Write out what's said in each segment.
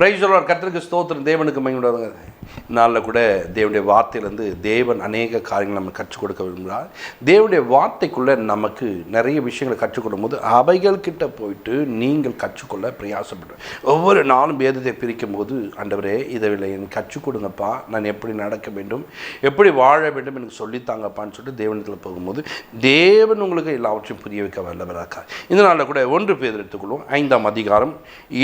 Praise the Lord. கர்த்தருக்கு ஸ்தோத்திரம், தேவனுக்கு மகிமை உண்டாகுங்க. நாளில் கூட தேவனுடைய வார்த்தையிலேருந்து தேவன் அநேக காரியங்கள் நம்ம கற்றுக் கொடுக்க விரும்புகிறார். தேவனுடைய வார்த்தைக்குள்ளே நமக்கு நிறைய விஷயங்களை கற்றுக் கொடுக்கும் போது அவைகள் கிட்ட போயிட்டு நீங்கள் கற்றுக்கொள்ள பிரயாசப்படுறேன். ஒவ்வொரு நாளும் வேதத்தை பிரிக்கும் போது, ஆண்டவரே இதை எனக்கு கற்றுக் கொடுங்கப்பா, நான் எப்படி நடக்க வேண்டும், எப்படி வாழ வேண்டும் எனக்கு சொல்லித்தாங்கப்பான்னு சொல்லிட்டு தேவனத்தில் போகும்போது தேவன் உங்களுக்கு எல்லாவற்றையும் புரிய வைக்க வல்லவராக்கார். இந்த நாளில் கூட 1 பேதுரு எடுத்துக்கொள்வோம். 5ஆம் அதிகாரம்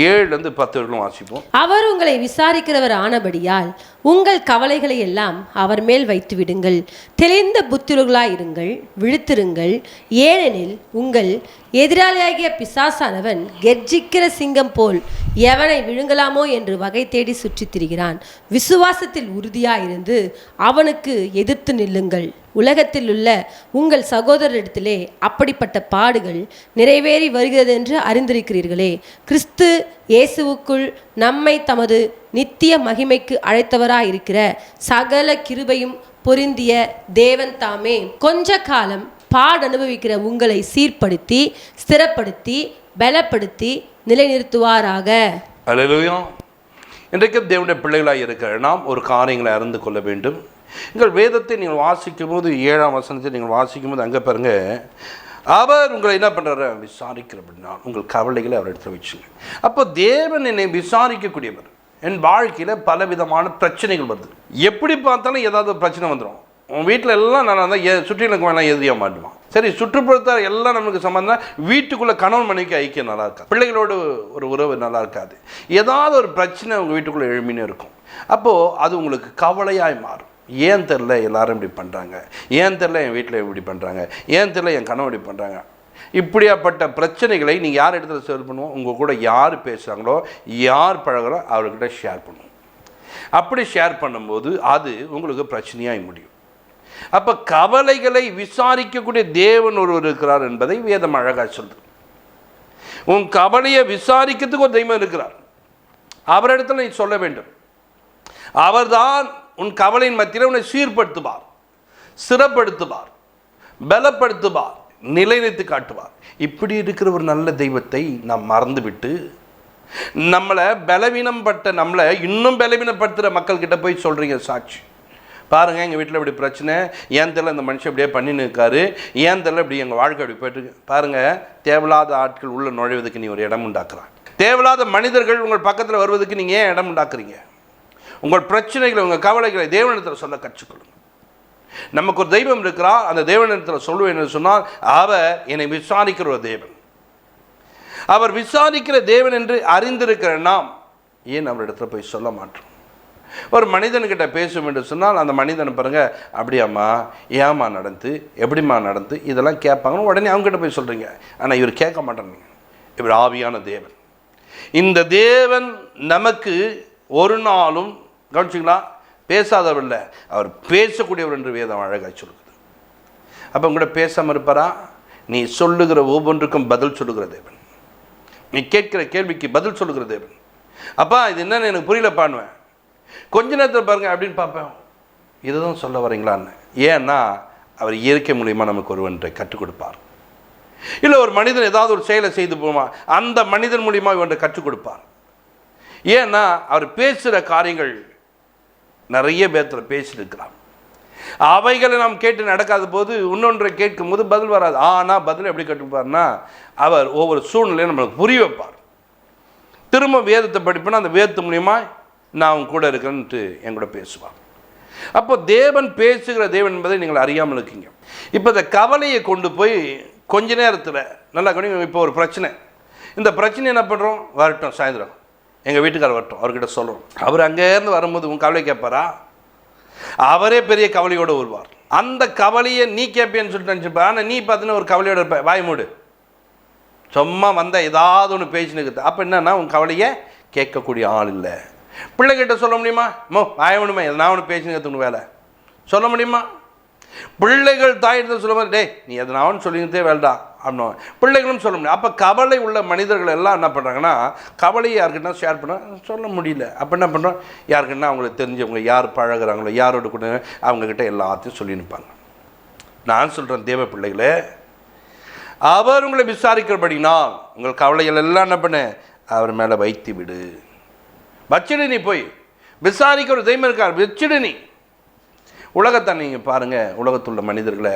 7 10 வரைக்கும் வாசிப்போம். அவர் உங்களை விசாரிக்கிறவர் ஆனபடியால் உங்கள் கவலைகளை எல்லாம் அவர் மேல் வைத்து விடுங்கள். தெளிந்த புத்திரர்களாயிருங்கள், விழித்திருங்கள். ஏனெனில் உங்கள் எதிராளியாகிய பிசாசானவன் கெர்ச்சிக்கிற சிங்கம் போல் எவனை விழுங்கலாமோ என்று வகை தேடி சுற்றித் திரிகிறான். விசுவாசத்தில் உறுதியாயிருந்து அவனுக்கு எதிர்த்து நில்லுங்கள். உலகத்தில் உள்ள உங்கள் சகோதரரிடத்திலே அப்படிப்பட்ட பாடுகள் நிறைவேறி வருகிறது என்று அறிந்திருக்கிறீர்களே. கிறிஸ்து இயேசுவுக்குள் நம்மை தமது நித்திய மகிமைக்கு அழைத்தவராயிருக்கிற சகல கிருபையும் பொருந்திய தேவன் தாமே கொஞ்ச காலம் பாடனுபவிக்கிற உங்களை சீர்படுத்தி, ஸ்திரப்படுத்தி, பலப்படுத்தி நிலைநிறுத்துவாராக. அல்லேலூயா. இன்றைக்கு தேவனுடைய பிள்ளைகளாக இருக்கிற நாம் ஒரு காரியங்களை அறிந்து கொள்ள வேண்டும். எங்கள் வேதத்தை நீங்கள் வாசிக்கும் போது 7ஆம் வசனத்தை நீங்கள் வாசிக்கும் போது அங்கே பாருங்க, அவர் உங்களை என்ன பண்ணுறாரு, விசாரிக்கிறபடினா உங்கள் கவலைகளை அவர் எடுத்து வச்சுங்க. அப்போ தேவன் என்னை விசாரிக்கக்கூடியவர். என் வாழ்க்கையில் பல விதமான பிரச்சனைகள் வருது. எப்படி பார்த்தாலும் ஏதாவது பிரச்சனை வந்துடும். உன் வீட்டில் எல்லாம் நல்லா இருந்தால் சுற்றிலுக்கு வேணால் எதிரியாக மாட்டுவான். சரி, சுற்றுப்புறத்தால் எல்லாம் நமக்கு சம்பந்தம். வீட்டுக்குள்ளே கணவன் மனைவிக்கு ஐக்கியம் நல்லா இருக்காது, பிள்ளைகளோடு ஒரு உறவு நல்லா இருக்காது, ஏதாவது ஒரு பிரச்சனை உங்கள் வீட்டுக்குள்ளே எழுமினே இருக்கும். அப்போது அது உங்களுக்கு கவலையாய் மாறும். ஏன் தெரில எல்லாரும் இப்படி பண்ணுறாங்க, ஏன் தெரில என் வீட்டில் இப்படி பண்ணுறாங்க, ஏன் தெரில என் கணவன் இப்படி பண்ணுறாங்க. இப்படியாப்பட்ட பிரச்சனைகளை நீங்கள் யார் இடத்துல ஷேர் பண்ணுவோம், உங்கள் கூட யார் பேசுகிறாங்களோ, யார் பழகிறோ அவர்கிட்ட ஷேர் பண்ணுவோம். அப்படி ஷேர் பண்ணும்போது அது உங்களுக்கு பிரச்சனையாகி முடியும். அப்போ கவலைகளை விசாரிக்கக்கூடிய தேவன் ஒருவர் இருக்கிறார் என்பதை வேதம் அழகாக சொல்லுது. உன் கவலையை விசாரிக்கிறதுக்கு ஒரு தெய்வம் இருக்கிறார். அவரிடத்துல நீ சொல்ல வேண்டும். அவர்தான் உன் கவலையின் மத்தியில் உன்னை சீர்படுத்துவார், ஸ்திரப்படுத்துவார், பலப்படுத்துவார், நிலைநிறுத்தி காட்டுவார். இப்படி இருக்கிற ஒரு நல்ல தெய்வத்தை நாம் மறந்துவிட்டு நம்மளை பலவீனப்பட்ட நம்மளை இன்னும் பலவீனப்படுத்துகிற மக்கள்கிட்ட போய் சொல்கிறீங்க சாட்சி. பாருங்கள், எங்கள் வீட்டில் இப்படி பிரச்சனை, ஏன் தெரியல இந்த மனுஷன் இப்படியே பண்ணின்னு இருக்காரு, ஏன் தெரியல இப்படி எங்கள் வாழ்க்கை அப்படி போய்ட்டு. பாருங்கள், தேவையில்லாத ஆட்கள் உள்ள நுழைவதற்கு நீ ஒரு இடம் உண்டாக்குறாங்க. தேவையில்லாத மனிதர்கள் உங்கள் பக்கத்தில் வருவதற்கு நீங்கள் ஏன் இடம் உண்டாக்குறீங்க? உங்கள் பிரச்சனைகளை, உங்கள் கவலைகளை தேவனிடத்தில் சொல்ல கற்றுக்கொள்ளுங்க. நமக்கு ஒரு தெய்வம் இருக்கிறார். அந்த தேவனிடத்தில் சொல்லுவேன் என்று சொன்னால் அவர் என்னை விசாரிக்கிற ஒரு தேவன். அவர் விசாரிக்கிற தேவன் என்று அறிந்திருக்கிற நாம் ஏன் அவரிடத்துல போய் சொல்ல மாட்டோம்? ஒரு மனிதன்கிட்ட பேசும் என்று சொன்னால் அந்த மனிதனை பாருங்க, அப்படியாம்மா, ஏமா நடந்து, எப்படிம்மா நடந்து, இதெல்லாம் கேட்பாங்க. உடனே அவங்ககிட்ட போய் சொல்கிறீங்க. ஆனால் இவர் கேட்க மாட்டேங்க. இவர் ஆவியான தேவன். இந்த தேவன் நமக்கு ஒரு நாளும், கவனிச்சிங்களா, பேசாதவர் இல்லை, அவர் பேசக்கூடியவர் என்று வேதம் அழகாக சொல்லுது. அப்போ உங்கள்கிட்ட பேசாமல் இருப்பாரா? நீ சொல்லுகிற ஒவ்வொன்றுக்கும் பதில் சொல்லுகிற தேவன், நீ கேட்கிற கேள்விக்கு பதில் சொல்லுகிற தேவன். அப்பா இது என்னன்னு எனக்கு புரியல பாடுவேன், கொஞ்ச நேரத்தில் பாருங்க அப்படின்னு பார்ப்பேன், இதுதான் சொல்ல வரீங்களான்னு. ஏன்னா அவர் இயற்கை மூலியமாக நமக்கு ஒருவன்றை கற்றுக் கொடுப்பார். இல்லை ஒரு மனிதன் ஏதாவது ஒரு செயலை செய்து போமா, அந்த மனிதன் மூலியமாக இவன்றை கற்றுக் கொடுப்பார். ஏன்னா அவர் பேசுகிற காரியங்கள் நிறைய பேர்த்தில் பேசியிருக்கிறார். அவைகளை நாம் கேட்டு நடக்காத போது இன்னொன்றை கேட்கும் போது பதில் வராது. ஆனால் பதில் எப்படி கற்றுப்பார்னா, அவர் ஒவ்வொரு சூழ்நிலையும் நம்மளுக்கு புரிய வைப்பார். திரும்ப வேதத்தை படிப்பேன்னா அந்த வேதத்து மூலியமாக நான் அவங்க கூட இருக்கிறேன்ட்டு என் கூட பேசுவார். அப்போ தேவன் பேசுகிற தேவன் என்பதை நீங்கள் அறியாமல் இருக்கீங்க. இப்போ இந்த கவலையை கொண்டு போய் கொஞ்ச நேரத்தில் நல்லா கவனிங்க. இப்போ ஒரு பிரச்சனை, இந்த பிரச்சனை என்ன பண்ணுறோம், வரட்டும் சாயந்தரம் எங்கள் வீட்டுக்காரர் வரட்டும், அவர்கிட்ட சொல்கிறோம். அவர் அங்கேருந்து வரும்போது உன் கவலை கேட்பாரா? அவரே பெரிய கவலையோடு வருவார். அந்த கவலையை நீ கேட்பேன்னு சொல்லிட்டு நினச்சிப்பா. ஆனால் நீ பார்த்தீங்கன்னா ஒரு கவலையோடு இருப்ப, வாய் மூடு, சும்மா வந்தால் ஏதாவது ஒன்று பேசின்னு இருக்குது. அப்போ என்னன்னா உன் கவலையை கேட்கக்கூடிய ஆள் இல்லை. பிள்ளைகிட்ட சொல்ல முடியுமா? வாய முடியுமா, எதனா ஒன்று பேசின்னு வேலை சொல்ல முடியுமா? பிள்ளைகள் தாயிட்ட சொல்ல மாதிரி, டே நீ எதனா ஒன்று சொல்லிக்கிட்டே வேலைடா அப்படின்னா பிள்ளைகளும் சொல்ல முடியும். அப்போ கவலை உள்ள மனிதர்கள் எல்லாம் என்ன பண்ணுறாங்கன்னா, கவலையை யாருக்கிட்ட ஷேர் பண்ண சொல்ல முடியல. அப்போ என்ன பண்ணுறோம், யாருக்குன்னா அவங்களுக்கு தெரிஞ்சவங்க யார் பழகிறாங்களோ யாரோட கூட அவங்கக்கிட்ட எல்லாத்தையும் சொல்லி நிற்பாங்க. நான் சொல்கிறேன், தேவ பிள்ளைகளே, அவர் உங்களை விசாரிக்கிறபடினால் உங்கள் கவலைகள் எல்லாம் என்ன பண்ண அவர் மேலே வைத்து விடு. வச்சிடு, நீ போய் விசாரிக்க ஒரு தெய்வம் இருக்கார், வச்சிடு நீ. உலகத்தை நீங்கள் பாருங்கள், உலகத்துள்ள மனிதர்களை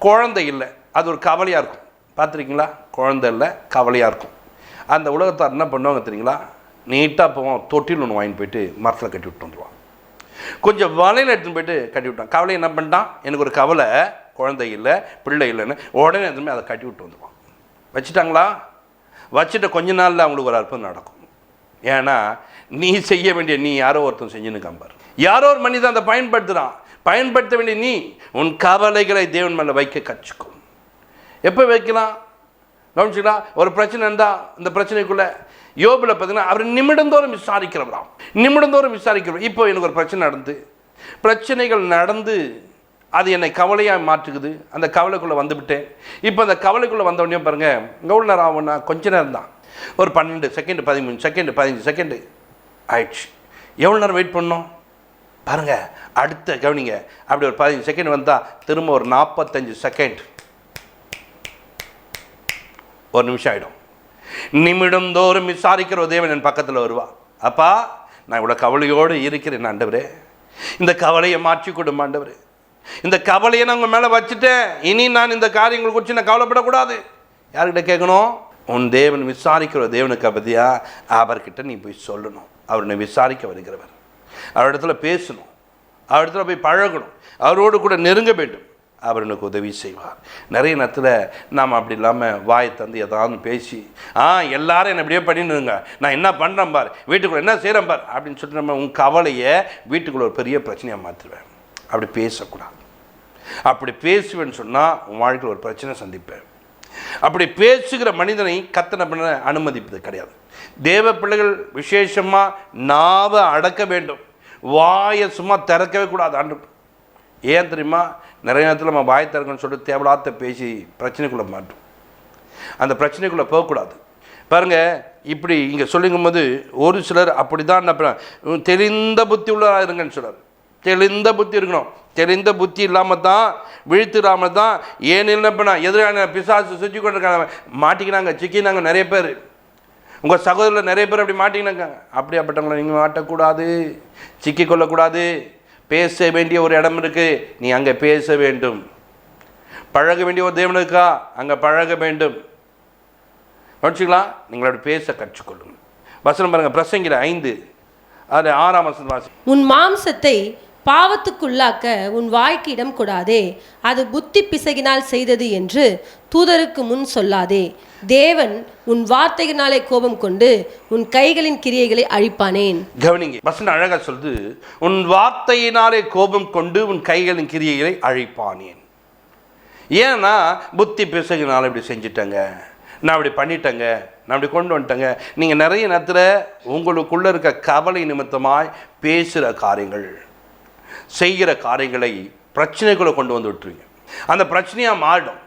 குழந்தை இல்லை, அது ஒரு கவலையாக இருக்கும். பார்த்துருக்கீங்களா? குழந்தை இல்லை, கவலையாக இருக்கும். அந்த உலகத்தார் என்ன பண்ணுவாங்க தெரியுங்களா? நீட்டாக போவோம், தொட்டில் ஒன்று வாங்கிட்டு போயிட்டு மரத்தில் கட்டி விட்டு வந்துடுவான். கொஞ்சம் வலையில் எடுத்துன்னு போயிட்டு கட்டி விட்டான். கவலை என்ன பண்ணிட்டான்? எனக்கு ஒரு கவலை, குழந்தை இல்லை, பிள்ளை இல்லைன்னு உடனே எதுவுமே அதை கட்டி விட்டு வந்துடுவான். வச்சுட்டாங்களா? வச்சுட்டு கொஞ்ச நாளில் அவங்களுக்கு ஒரு அற்புதம் நடக்கும். ஏன்னா நீ செய்ய வேண்டிய நீ யாரோ ஒருத்தன் செஞ்சுன்னு காம்பார். யாரோ ஒரு மனிதன் அதை பயன்படுத்துகிறான். பயன்படுத்த வேண்டிய நீ உன் கவலைகளை தேவன் மேலே வைக்க கற்றுக்கும். எப்போ வைக்கலாம்? கவனிச்சுக்கலாம். ஒரு பிரச்சனை இருந்தால் அந்த பிரச்சனைக்குள்ளே யோபில் பார்த்தீங்கன்னா அவர் நிமிடந்தோறும் விசாரிக்கிறவராம். நிமிடந்தோறும் விசாரிக்கிறவர். இப்போ எனக்கு ஒரு பிரச்சனைகள் நடந்து அது என்னை கவலையாக மாற்றுக்குது. அந்த கவலைக்குள்ளே வந்துவிட்டேன். இப்போ அந்த கவலைக்குள்ளே வந்தோடனே பாருங்கள், எவ்வளோ நேரம் ஆகும்னா கொஞ்ச நேரம் தான், ஒரு 12 செகண்ட், 13 செகண்ட், 15 செகண்டு ஆயிடுச்சு. எவ்வளோ நேரம் வெயிட் பண்ணோம் பாருங்கள். அடுத்த கவனிங்க, அப்படி ஒரு 15 செகண்ட் வந்தால் திரும்ப ஒரு 45 செகண்ட், ஒரு நிமிஷம் ஆகிடும். நிமிடந்தோறும் விசாரிக்கிற ஒரு தேவன் என் பக்கத்தில் வருவா. அப்பா, நான் இவ்வளோ கவலையோடு இருக்கிறேன் ஆண்டவரே, இந்த கவலையை மாற்றி கொடுமா ஆண்டவரே, இந்த கவலையை நான் உங்கள் மேலே வச்சுட்டேன், இனி நான் இந்த காரியங்களை குறித்து நான் கவலைப்படக்கூடாது. யார்கிட்ட கேட்கணும்? உன் தேவன் விசாரிக்கிற தேவனுக்கு பற்றியா அவர்கிட்ட நீ போய் சொல்லணும். அவர் என்னை விசாரிக்க வருகிறவர். அவரிடத்துல பேசணும், அவரிடத்துல போய் பழகணும், அவரோடு கூட நெருங்க வேண்டும். அவர் எனக்கு உதவி செய்வார். நிறைய நேரத்தில் நாம் அப்படி இல்லாமல் வாயை தந்து ஏதாவது பேசி எல்லாரும் என்னை இப்படியே பண்ணிடுங்க, நான் என்ன பண்ணுறேன் பார், வீட்டுக்குள்ளே என்ன செய்கிறேன் பார் அப்படின்னு சொல்லிட்டு நம்ம உன் கவலையை வீட்டுக்குள்ளே ஒரு பெரிய பிரச்சனையாக மாற்றுவேன். அப்படி பேசக்கூடாது. அப்படி பேசுவேன்னு சொன்னால் உன் வாழ்க்கையில் ஒரு பிரச்சனை சந்திப்பேன். அப்படி பேசுகிற மனிதனை கர்த்தர் பண்ண அனுமதிப்பது கிடையாது. தேவ பிள்ளைகள் விசேஷமாக நாவை அடக்க வேண்டும், வாயை சும்மா திறக்கவே கூடாது. ஆண்டு ஏன் தெரியுமா? நிறைய நேரத்தில் நம்ம வாய் திறக்கணும்னு சொல்லிட்டு தேவையில்லாத பேசி பிரச்சனைக்குள்ளே மாட்டோம். அந்த பிரச்சனைக்குள்ளே போகக்கூடாது. பாருங்கள், இப்படி இங்கே சொல்லிக்கும் போது ஒரு சிலர் அப்படி தான் என்ன தெளிந்த புத்தி உள்ளதாக இருங்கன்னு சொல்கிறார். தெளிந்த புத்தி இருக்கணும். தெளிந்த புத்தி இல்லாமல் தான், விழித்துடாமல் தான், ஏன் இல்லைப்பா எதிரான பிசாசு சுற்றி கொண்டு இருக்காங்க, மாட்டிக்கினாங்க, சிக்கினாங்க நிறைய பேர். உங்கள் சகோதரில் நிறைய பேர் அப்படி மாட்டிக்கினாங்க. அப்படியாப்பட்டவங்களை நீங்கள் மாட்டக்கூடாது, சிக்கிக்கொள்ளக்கூடாது. பேச வேண்டிய ஒரு இடம் இருக்குது, நீ அங்கே பேச வேண்டும். பழக வேண்டிய ஒரு தேவன் இருக்கா, அங்கே பழக வேண்டும். கவனிச்சிக்கலாம். நீங்கள் அப்படி பேச கற்றுக்கொள்ளுங்கள். வசனம் பாருங்கள், பிரசங்கில 5 அது 6ஆம் வசனம் வாசி. உன் மாம்சத்தை பாவத்துக்குள்ளாக்க உன் வாய்க்கு இடம் கொடாதே, அது புத்தி பிசகினால் செய்தது என்று தூதருக்கு முன் சொல்லாதே. தேவன் உன் வார்த்தையினாலே கோபம் கொண்டு உன் கைகளின் கிரியைகளை அழிப்பானேன். கவனிங்க, வசனம் அழகா சொல்லுது, உன் வார்த்தையினாலே கோபம் கொண்டு உன் கைகளின் கிரியைகளை அழிப்பானேன். ஏன்னா புத்தி பிசகினால இப்படி செஞ்சுட்டேங்க, நான் அப்படி பண்ணிட்டேங்க, நான் அப்படி கொண்டு வந்துட்டேங்க. நீங்கள் நிறைய நேரத்தில் உங்களுக்குள்ளே இருக்க கவலை நிமித்தமாய் பேசுகிற காரியங்கள், செய்கிற காரியங்களை பிரச்சனைக்குள்ளே கொண்டு வந்து விட்டுருவீங்க. அந்த பிரச்சனையாக மாறிடும்.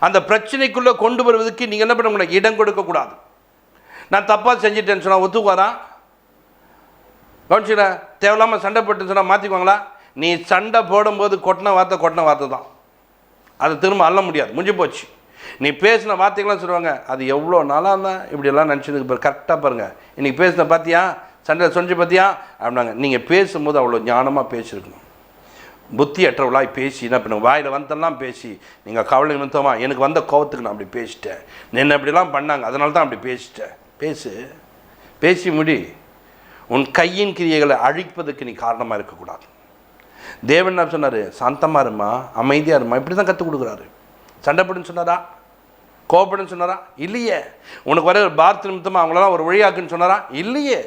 அந்த பிரச்சனைக்குள்ளே கொண்டு வருவதற்கு நீங்கள் என்ன பண்ண முடியாது, இடம் கொடுக்கக்கூடாது. நான் தப்பாக செஞ்சுட்டேன்னு சொன்னால் ஒத்துக்குவாரா? கவனிச்சுடா, தேவையில்லாமல் சண்டை போட்டுன்னு சொன்னால் மாற்றிக்குவாங்களா? நீ சண்டை போடும்போது கொட்டின வார்த்தை தான், அதை திரும்ப அள்ள முடியாது, முடிஞ்சு போச்சு. நீ பேசின வார்த்தைகள்லாம் சொல்லுவாங்க, அது எவ்வளோ நாளாக தான் இப்படியெல்லாம் நினச்சிருக்கு பாரு. கரெக்டாக பாருங்கள், இன்றைக்கி பேசின பார்த்தியா, சண்டையில் சொஞ்சு பார்த்தியா அப்படின்னாங்க. நீங்கள் பேசும்போது அவ்வளோ ஞானமாக பேசியிருக்கணும். புத்தி அற்றவளாய் பேசி என்ன பண்ணுங்க, வாயில் வந்தெல்லாம் பேசி நீங்கள் கவலை நிமித்தமாக எனக்கு வந்த கோபத்துக்கு நான் அப்படி பேசிட்டேன், என்ன அப்படிலாம் பண்ணாங்க அதனால தான் அப்படி பேசிட்டேன். பேசி முடி. உன் கையின் கிரியைகளை அழிப்பதற்கு நீ காரணமாக இருக்கக்கூடாது. தேவன் என்ன சொன்னார்? சாந்தமாக இருமா, அமைதியாக இருமா, இப்படி தான் கற்றுக் கொடுக்குறாரு. சண்டை போடுன்னு சொன்னாரா? கோபப்படுன்னு சொன்னாரா? இல்லையே. உனக்கு வர ஒரு பாரத் நிமித்தமாக அவங்களெல்லாம் ஒரு வழியாக்குன்னு சொன்னாரா? இல்லையே.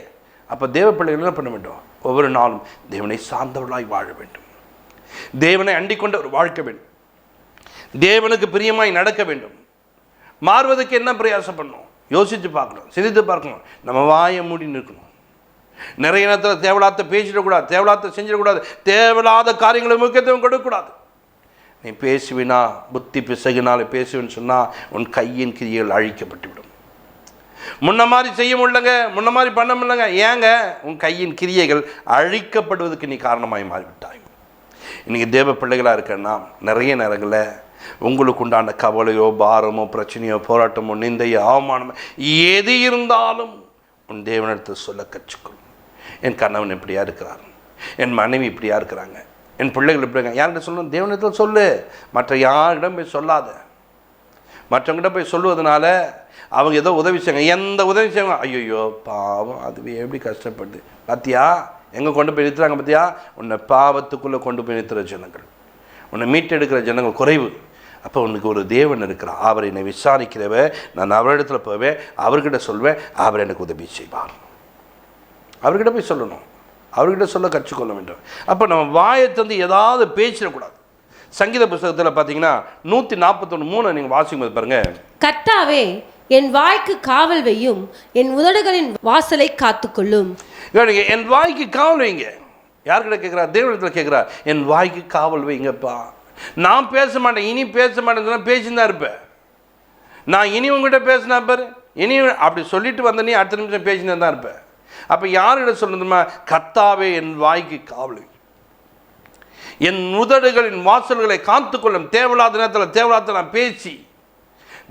அப்போ தேவ பிள்ளைகள் என்ன பண்ண வேண்டும்? ஒவ்வொரு நாளும் தேவனை சார்ந்தவர்களாய் வாழ வேண்டும். தேவனை அண்டிக் கொண்ட ஒரு வாழ்க்கை வேண்டும். தேவனுக்கு பிரியமாய் நடக்க வேண்டும். மாறுவதற்கு என்ன பிரயாசம் பண்ணணும்? யோசித்து பார்க்கணும், சிந்தித்து பார்க்கணும். நம்ம வாயை மூடி நிற்கணும். நிறைய நேரத்தில் தேவையில்லாத பேசிடக்கூடாது, தேவையில்லாத செஞ்சிடக்கூடாது, தேவையில்லாத காரியங்களை முக்கியத்துவம் கொடுக்கக்கூடாது. நீ பேசுவினா, புத்தி பிசகினால பேசுவேன்னு சொன்னால் உன் கையின் கிரியைகள் அழிக்கப்பட்டுவிடும். முன்ன மாதிரி செய்ய முடியலங்க, முன்ன மாதிரி பண்ண முடியலங்க. ஏங்க? உன் கையின் கிரியைகள் அழிக்கப்படுவதற்கு நீ காரணமாய் மாறிவிட்டாய். இன்றைக்கி தேவ பிள்ளைகளாக இருக்கன்னா நிறைய நேரங்களில் உங்களுக்கு உண்டான கவலையோ, பாரமோ, பிரச்சனையோ, போராட்டமோ, நிந்தையோ, அவமானமோ எது இருந்தாலும் உன் தேவனிடத்தில் சொல்ல கற்றுக்கொள். என் கணவன் இப்படியா இருக்கிறார், என் மனைவி இப்படியா இருக்கிறாங்க, என் பிள்ளைகள் இப்படி இருக்காங்க. யார்கிட்ட சொல்லணும்? தேவனிடத்தில் சொல்லு. மற்ற யாரிடம் போய் சொல்லாத. மற்றவங்கிட்ட போய் சொல்லுவதனால அவங்க ஏதோ உதவி செய்வாங்க, எந்த உதவி செய்வாங்க, ஐயோ பாவம் அதுவே எப்படி கஷ்டப்படுது பார்த்தியா, எங்கே கொண்டு போய் நிறுத்துறாங்க பார்த்தியா. உன்னை பாவத்துக்குள்ளே கொண்டு போய் நிறுத்துகிற ஜனங்கள், உன்னை மீட்டெடுக்கிற ஜனங்கள் குறைவு. அப்போ உனக்கு ஒரு தேவன் இருக்கிறார், அவர் என்னை விசாரிக்கிறவ, நான் அவரிடத்துல போவேன், அவர்கிட்ட சொல்வேன், அவர் எனக்கு உதவி செய்வார். அவர்கிட்ட போய் சொல்லணும், அவர்கிட்ட சொல்ல கற்றுக்கொள்ள வேண்டும். அப்போ நம்ம வாயை தந்து ஏதாவது பேசிடக்கூடாது. சங்கீத புஸ்தகத்தில் பார்த்தீங்கன்னா 141:3 நீங்கள் வாசிக்கும்போது பாருங்க, கர்த்தாவே என் வாய்க்கு காவல் வையும், என் உதடுகளின் வாசலை காத்துக்கொள்ளும். என் வாய்க்கு காவல் வைங்க. யார்கிட்ட கேட்குறா? தேவனிடத்தில் கேட்குறா. என் வாய்க்கு காவல் வைங்கப்பா. நான் பேச மாட்டேன், இனி பேச மாட்டேன்னு பேசின்னு தான் இருப்பேன். நான் இனி உங்ககிட்ட பேசினா பாரு, இனி அப்படி சொல்லிட்டு வந்த நீ அடுத்த நிமிஷம் பேசினே தான் இருப்பேன். அப்போ யார்கிட்ட சொல்லணுமா? கர்த்தாவே என் வாய்க்கு காவல், என் உதடுகளின் வாசல்களை காத்துக்கொள்ளும். தேவையில்லாத நேரத்தில் தேவையில்லாத நான் பேசி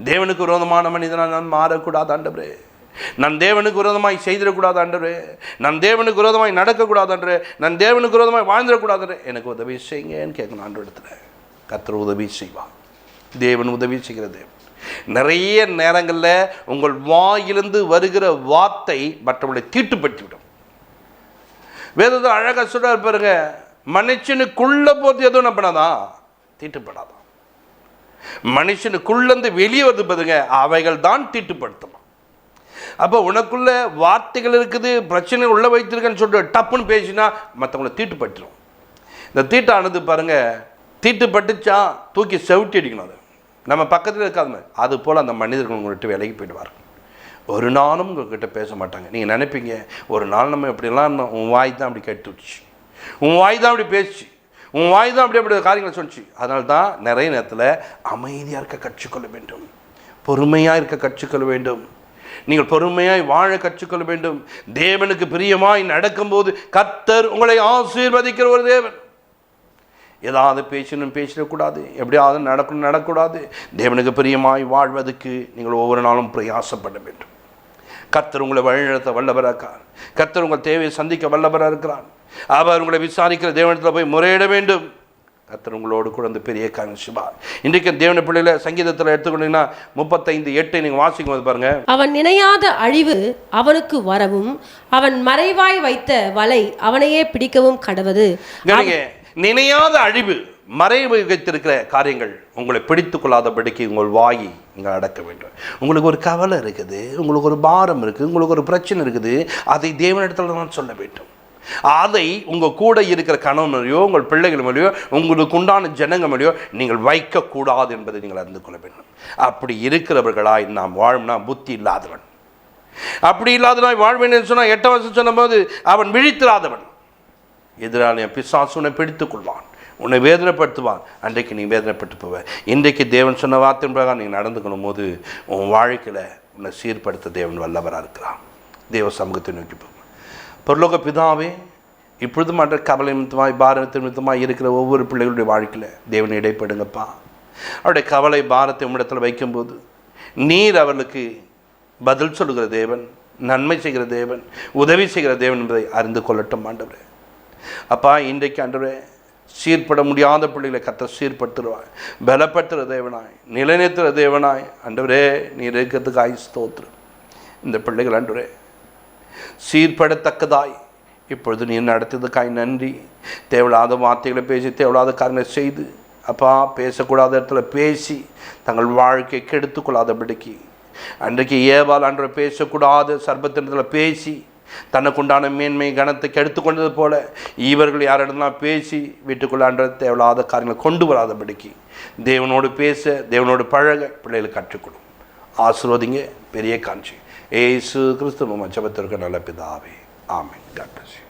தேவனுக்கு விரோதமான மனிதனாக நான் மாறக்கூடாது ஆண்டவரே. நான் தேவனுக்கு விரோதமாய் செய்திடக்கூடாது ஆண்டவரே. நான் தேவனுக்கு விரோதமாய் நடக்கக்கூடாது ஆண்டவரே. நான் தேவனுக்கு விரோதமாய் வாழ்ந்துடக்கூடாது. எனக்கு உதவி செய்யுங்கன்னு கேட்கணும் ஆண்டு இடத்துல. கர்த்தர் உதவி செய்வார். தேவன் உதவி செய்கிறது. நிறைய நேரங்களில் உங்கள் வாயிலிருந்து வருகிற வார்த்தை மற்றவர்களை தீட்டுப்படுத்திவிடும். வேதத்தை அழகாக சொல்ல பாருங்க, மனுஷனுக்குள்ள போது எதுவும் என்ன பண்ணாதான்? தீட்டுப்படாதான். மனுஷனுக்குள்ளேருந்து வெளியே வருது பாருங்க, அவைகள் தான் தீட்டுப்படுத்தலாம். அப்போ உனக்குள்ள வார்த்தைகள் இருக்குது, பிரச்சனை உள்ள வைத்திருக்கேன்னு சொல்லிட்டு டப்புன்னு பேசினா மற்றவங்களை தீட்டுப்பட்டுரும். இந்த தீட்டானது பாருங்க, தீட்டுப்பட்டுச்சா தூக்கி செவிட்டி அடிக்கணும். அது நம்ம பக்கத்தில் இருக்காது. அது போல் அந்த மனிதர்கள் உங்கள்கிட்ட விலகி போயிடுவார்கள். ஒரு நாளும் உங்கள்கிட்ட பேச மாட்டாங்க. நீங்கள் நினைப்பீங்க ஒரு நாள் நம்ம எப்படிலாம் இருந்தோம், உன் வாய் தான் அப்படி கெட்டு விடுச்சு, உன் வாய் தான் அப்படி பேசிச்சு, உன் வாய் தான் அப்படி காரியங்களை சொல்லிச்சு. அதனால தான் நிறைய நேரத்தில் அமைதியாக இருக்க கற்றுக்கொள்ள வேண்டும், பொறுமையாக இருக்க கற்றுக்கொள்ள வேண்டும். நீங்கள் பொறுமையாய் வாழ கற்றுக்கொள்ள வேண்டும். தேவனுக்கு பிரியமாய் நடக்கும்போது கர்த்தர் உங்களை ஆசீர்வதிக்கிற ஒரு தேவன். ஏதாவது பேசிடக்கூடாது, எப்படியாவது நடக்கக்கூடாது. தேவனுக்கு பிரியமாய் வாழ்வதற்கு நீங்கள் ஒவ்வொரு நாளும் பிரயாசப்பட வேண்டும். கர்த்தர் உங்களை வழிநடத்த வல்லவராக இருக்கார். கர்த்தர் உங்கள் தேவையை சந்திக்க வல்லவராக இருக்கிறார். அவர் உங்களை விசாரிக்கிற தேவனிடத்தில் போய் முறையிட வேண்டும். கர்த்தர் உங்களோடு கூட அந்த பெரிய காரியம் செய்வார். இன்றைக்கு தேவனுடைய பிள்ளைகளை சங்கீதத்தில் எடுத்துக்கொண்டீங்கன்னா 35:8 நீங்கள் வாசிக்கும் போது பாருங்க, அவன் நினையாத அழிவு அவனுக்கு வரவும், அவன் மறைவாய் வைத்த வலை அவனையே பிடிக்கவும் கடவது. நினையாத அழிவு, மறைவு வைத்திருக்கிற காரியங்கள் உங்களை பிடித்துக் கொள்ளாதபடிக்கு உங்கள் வாயை நீங்கள் அடக்க வேண்டும். உங்களுக்கு ஒரு கவலை இருக்குது, உங்களுக்கு ஒரு பாரம் இருக்குது, உங்களுக்கு ஒரு பிரச்சனை இருக்குது, அதை தேவனிடத்தில் தான் சொல்ல வேண்டும். அதை உங்கள் கூட இருக்கிற கணவன் மேலேயோ உங்கள் பிள்ளைகள் மேலேயோ உங்களுக்கு உண்டான ஜனங்க மேலேயோ நீங்கள் வைக்கக்கூடாது என்பதை நீங்கள் அறிந்து கொள்ள வேண்டும். அப்படி இருக்கிறவர்களாய் நாம் வாழும்னா புத்தி இல்லாதவன். அப்படி இல்லாதவனாய் வாழ்வேன் சொன்னால் 8 வருஷம் சொன்னபோது அவன் விழித்திராதவன். எதிராளிய பிசாசு உன்னை பிடித்துக் கொள்வான், உன்னை வேதனைப்படுத்துவான். அன்றைக்கு நீ வேதனைப்பட்டு போவ. இன்றைக்கு தேவன் சொன்ன வார்த்தையின் பிரகாரம் நீங்கள் நடந்துக்கணும் போது உன் வாழ்க்கையில் உன்னை சீர்படுத்த தேவன் வல்லவராக இருக்கிறான். தேவ சமூகத்தை நோக்கி போவோம். பரலோக பிதாவே, இப்பொழுது மற்ற கவலை நிமித்தமாய் பாரத்தின் நிமித்தமாய் இருக்கிற ஒவ்வொரு பிள்ளைகளுடைய வாழ்க்கையில் தேவனை இடைப்படுங்கப்பா. அவருடைய கவலை பாரத்தை உம்மிடத்தில் வைக்கும்போது நீர் அவர்களுக்கு பதில் சொல்லுகிற தேவன், நன்மை செய்கிற தேவன், உதவி செய்கிற தேவன் என்பதை அறிந்து கொள்ளட்டும் ஆண்டவரே. அப்பா, இன்றைக்கு ஆண்டவரே சீர்பட முடியாத பிள்ளைகளை கர்த்தர் சீர்படுத்துவாய், பலப்படுத்துகிற தேவனாய், நிலைநிறுத்துகிற தேவனாய் ஆண்டவரே நீர் இருக்கிறதுக்காய் ஸ்தோத்திரம். இந்த பிள்ளைகள் ஆண்டவரே சீர்படத்தக்கதாய் இப்பொழுது நீர் நடத்தியதுக்காய் நன்றி. தேவையில்லாத வார்த்தைகளை பேசி தேவையில்லாத காரியங்களை செய்து அப்பா பேசக்கூடாத இடத்துல பேசி தங்கள் வாழ்க்கையை கெடுத்துக்கொள்ளாதபடிக்கு அன்றைக்கு ஏவாள் அன்று பேசக்கூடாத சர்பத்தினத்தில் பேசி தனக்குண்டான மேன்மை கனத்தை கெடுத்துக்கொண்டது போல இவர்கள் யாரிடம்லாம் பேசி வீட்டுக்குள்ளான்ற தேவையில்லாத காரியங்களை கொண்டு வராதபடிக்கு தேவனோடு பேச, தேவனோடு பழக பிள்ளைகளுக்கு கற்றுக்கொடும். ஆசீர்வதிங்க. பெரிய காட்சி இயேசு கிறிஸ்துவின் ஜெபத்திற்கு நல்ல பிதாவே. ஆமென். God bless you.